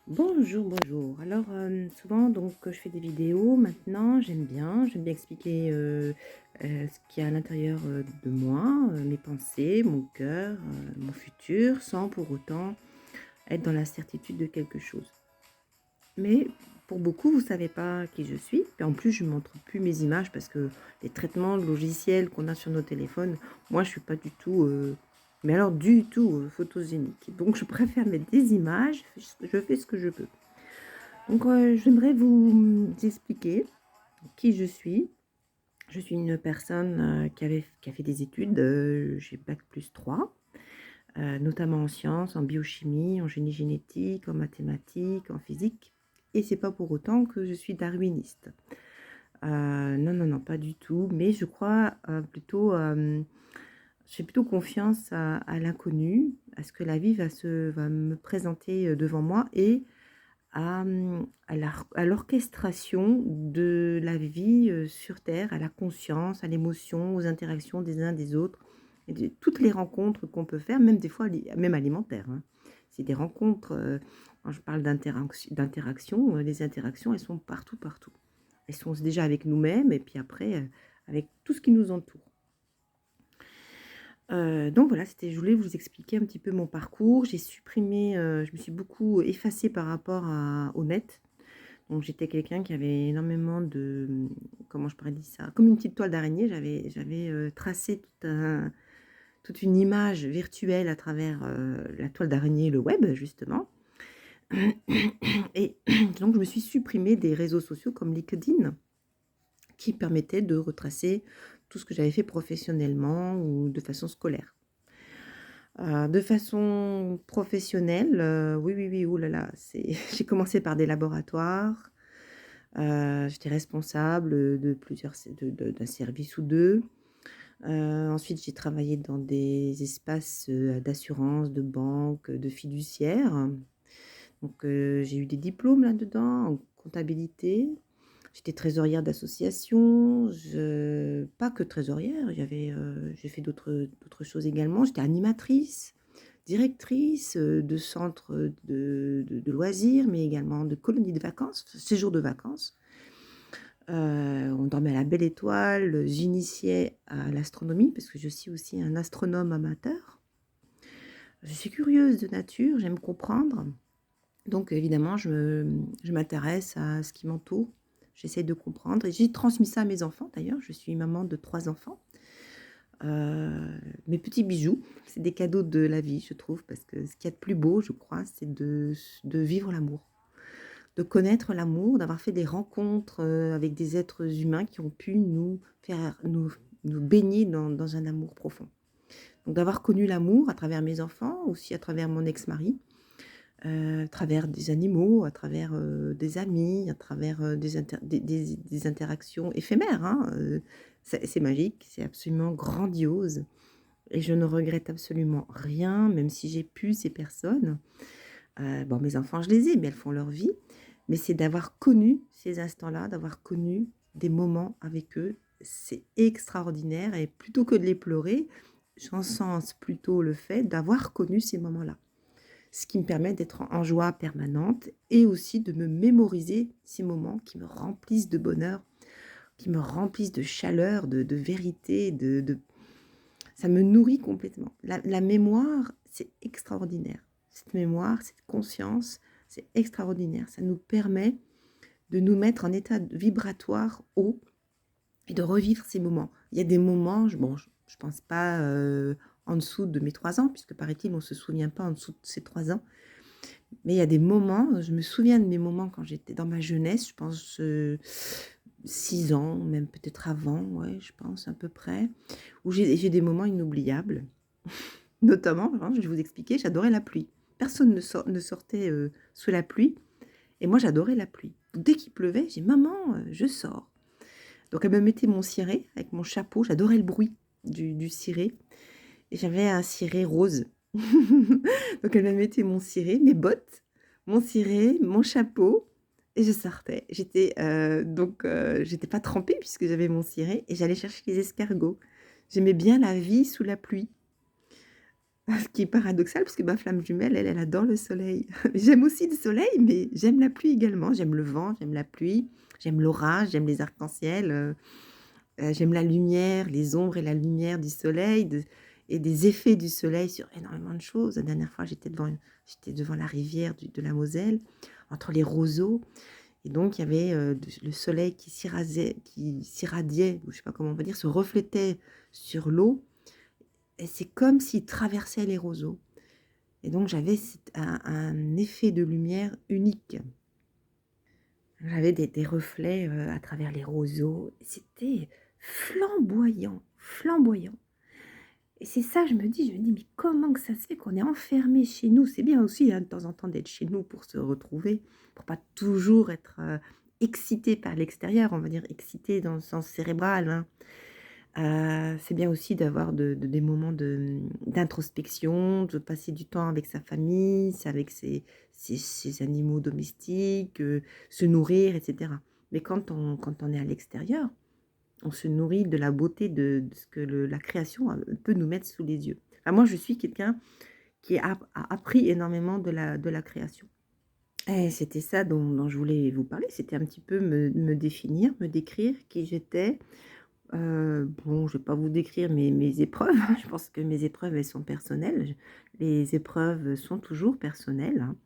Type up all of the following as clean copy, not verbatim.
Bonjour, bonjour. Alors, souvent donc je fais des vidéos maintenant, j'aime bien expliquer, ce qu'il y a à l'intérieur, de moi, mes pensées, mon cœur, mon futur, sans pour autant être dans la certitude de quelque chose. Mais pour beaucoup, vous savez pas qui je suis, et en plus je montre plus mes images parce que les traitements de logiciels qu'on a sur nos téléphones, moi je suis pas du tout, mais alors du tout, photogénique. Donc je préfère mettre des images, je fais ce que je peux. Donc, j'aimerais vous, expliquer qui je suis. Je suis une personne, qui a fait des études, j'ai bac+3, notamment en sciences, en biochimie, en génie génétique, en mathématiques, en physique, et c'est pas pour autant que je suis darwiniste. Non, non, non, pas du tout, mais je crois, plutôt, je fais plutôt confiance à l'inconnu, à ce que la vie va me présenter, devant moi, et à l'orchestration de la vie, sur terre, à la conscience, à l'émotion, aux interactions des uns des autres, et de toutes les rencontres qu'on peut faire, même des fois même alimentaires, hein. C'est des rencontres, quand je parle d'interaction, les interactions, elles sont partout, partout. Elles sont déjà avec nous-mêmes et puis après, avec tout ce qui nous entoure. Donc voilà, je voulais vous expliquer un petit peu mon parcours. J'ai supprimé, je me suis beaucoup effacée par rapport au net. Donc j'étais quelqu'un qui avait énormément de, comment je pourrais dire ça? Comme une petite toile d'araignée, j'avais, tracé toute une image virtuelle à travers, la toile d'araignée, le web justement. Et donc je me suis supprimée des réseaux sociaux comme LinkedIn, qui permettaient de retracer tout ce que j'avais fait professionnellement ou de façon scolaire. De façon professionnelle, oui, oui, oui, ouh là là, c'est j'ai commencé par des laboratoires. J'étais responsable, de plusieurs s de d'un service ou 2. Ensuite, j'ai travaillé dans des espaces, d'assurance, de banque, de fiduciaire. Donc, j'ai eu des diplômes là-dedans, en comptabilité. J'étais trésorière d'association, pas que trésorière, j'ai fait d'autres choses également. J'étais animatrice, directrice, de centres, de loisirs, mais également de colonies de vacances, séjours de vacances. On dormait à la belle étoile, j'initiais à l'astronomie parce que je suis aussi un astronome amateur. Je suis curieuse de nature, j'aime comprendre, donc évidemment je m'intéresse à ce qui m'entoure. J'essaie de comprendre et j'ai transmis ça à mes enfants d'ailleurs, je suis maman de 3 enfants. Mes petits bijoux, c'est des cadeaux de la vie je trouve, parce que ce qu'il y a de plus beau je crois, c'est de vivre l'amour. De connaître l'amour, d'avoir fait des rencontres, avec des êtres humains qui ont pu nous faire nous baigner dans un amour profond. Donc d'avoir connu l'amour à travers mes enfants, aussi à travers mon ex-mari, à travers des animaux, à travers, des amis, à travers, des interactions éphémères, hein, c'est magique, c'est absolument grandiose et je ne regrette absolument rien, même si j'ai pu ces personnes. Bon, mes enfants, je les ai, mais elles font leur vie. Mais c'est d'avoir connu ces instants-là, d'avoir connu des moments avec eux, c'est extraordinaire et plutôt que de les pleurer, j'encense plutôt le fait d'avoir connu ces moments-là. Ce qui me permet d'être en joie permanente et aussi de me mémoriser ces moments qui me remplissent de bonheur, qui me remplissent de chaleur, de vérité, ça me nourrit complètement. La mémoire, c'est extraordinaire. Cette mémoire, cette conscience, c'est extraordinaire. Ça nous permet de nous mettre en état vibratoire haut et de revivre ces moments. Il y a des moments, bon, je pense pas en dessous de mes 3 ans, puisque paraît-il, on se souvient pas en dessous de ses 3 ans. Mais il y a des moments, je me souviens de mes moments quand j'étais dans ma jeunesse, je pense 6 ans, même peut-être avant, ouais, je pense à peu près, où j'ai des moments inoubliables. Notamment, hein, je vais vous expliquer, j'adorais la pluie. Personne ne sortait, sous la pluie et moi j'adorais la pluie. Dès qu'il pleuvait, j'ai: «Maman, je sors». Donc elle me mettait mon ciré avec mon chapeau, j'adorais le bruit du ciré et j'avais un ciré rose. Donc elle me mettait mon ciré, mes bottes, mon ciré, mon chapeau et je sortais. J'étais pas trempée puisque j'avais mon ciré et j'allais chercher les escargots. J'aimais bien la vie sous la pluie. Ce qui est paradoxal parce que ma flamme jumelle, elle adore le soleil. J'aime aussi le soleil, mais j'aime la pluie également. J'aime le vent, j'aime la pluie, j'aime l'orage, j'aime les arcs-en-ciel, j'aime la lumière, les ombres et la lumière du soleil et des effets du soleil sur énormément de choses. La dernière fois, j'étais devant la rivière de la Moselle, entre les roseaux, et donc il y avait le soleil qui s'irradiait, ou je sais pas comment on va dire, se reflétait sur l'eau, et c'est comme s'il traversait les roseaux. Et donc j'avais un effet de lumière unique. J'avais des reflets à travers les roseaux. C'était flamboyant, flamboyant. Et c'est ça, je me dis, mais comment que ça se fait qu'on est enfermé chez nous? C'est bien aussi, hein, de temps en temps, d'être chez nous pour se retrouver, pour pas toujours être excité par l'extérieur, on va dire excité dans le sens cérébral, hein. C'est bien aussi d'avoir des moments d'introspection, de passer du temps avec sa famille, c'est avec ses animaux domestiques, se nourrir, et cetera. Mais quand on est à l'extérieur, on se nourrit de la beauté de ce que la création peut nous mettre sous les yeux. Enfin, moi, je suis quelqu'un qui a appris énormément de la création. Et c'était ça dont je voulais vous parler, c'était un petit peu me définir, me décrire qui j'étais. Bon, je vais pas vous décrire mes épreuves, hein. Je pense que mes épreuves, elles sont personnelles. Les épreuves sont toujours personnelles, hein.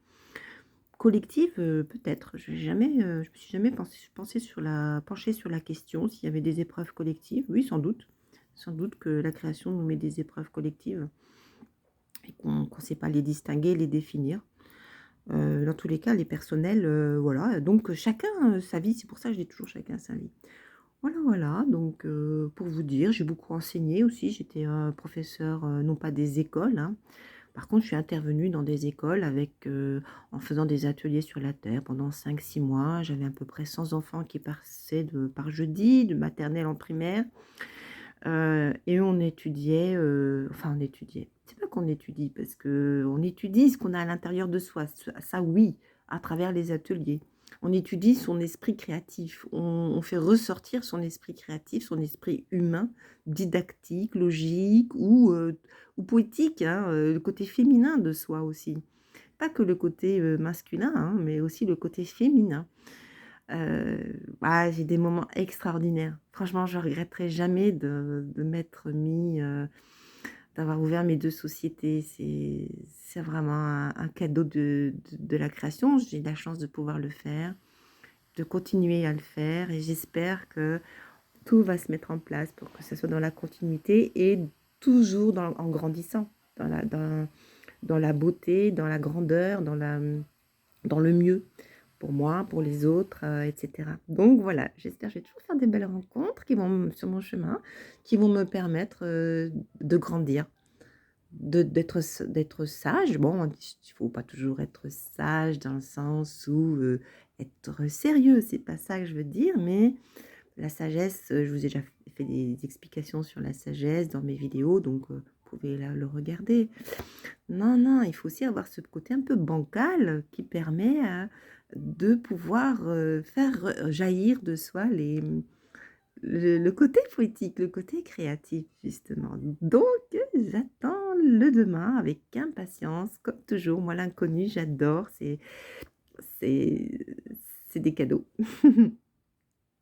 Collectives, peut-être. Je me suis jamais penchée sur la question s'il y avait des épreuves collectives. Oui, sans doute. Sans doute que la création nous met des épreuves collectives et qu'on ne sait pas les distinguer, les définir. Dans tous les cas, les personnels, voilà. Donc chacun sa vie, c'est pour ça que je dis toujours chacun sa vie. Voilà, voilà, donc pour vous dire, j'ai beaucoup enseigné aussi. J'étais professeure, non pas des écoles, hein. Par contre, je suis intervenue dans des écoles en faisant des ateliers sur la terre pendant 5 6 mois. J'avais à peu près 100 enfants qui passaient par jeudi, de maternelle en primaire. Et on étudiait, enfin on étudiait. C'est pas qu'on étudie parce qu'on étudie ce qu'on a à l'intérieur de soi. Ça oui, à travers les ateliers. On étudie son esprit créatif. On fait ressortir son esprit créatif, son esprit humain, didactique, logique ou poétique, hein, le côté féminin de soi aussi. Pas que le côté masculin, hein, mais aussi le côté féminin. J'ai des moments extraordinaires. Franchement, je regretterai jamais de m'être mis, d'avoir ouvert mes 2 sociétés. C'est vraiment un cadeau de la création. J'ai la chance de pouvoir le faire, de continuer à le faire, et j'espère que tout va se mettre en place pour que ça soit dans la continuité et toujours en grandissant, dans la beauté, dans la grandeur, dans le mieux pour moi, pour les autres, et cetera. Donc voilà, j'espère que je vais toujours faire des belles rencontres sur mon chemin, qui vont me permettre, de grandir, d'être sage. Bon, il faut pas toujours être sage dans le sens où, être sérieux, c'est pas ça que je veux dire, mais la sagesse, je vous ai déjà fait des explications sur la sagesse dans mes vidéos, donc vous pouvez le regarder. Non, non, il faut aussi avoir ce côté un peu bancal qui permet de pouvoir faire jaillir de soi le côté poétique, le côté créatif, justement. Donc, j'attends le demain avec impatience, comme toujours. Moi, l'inconnu, j'adore, c'est, c'est des cadeaux.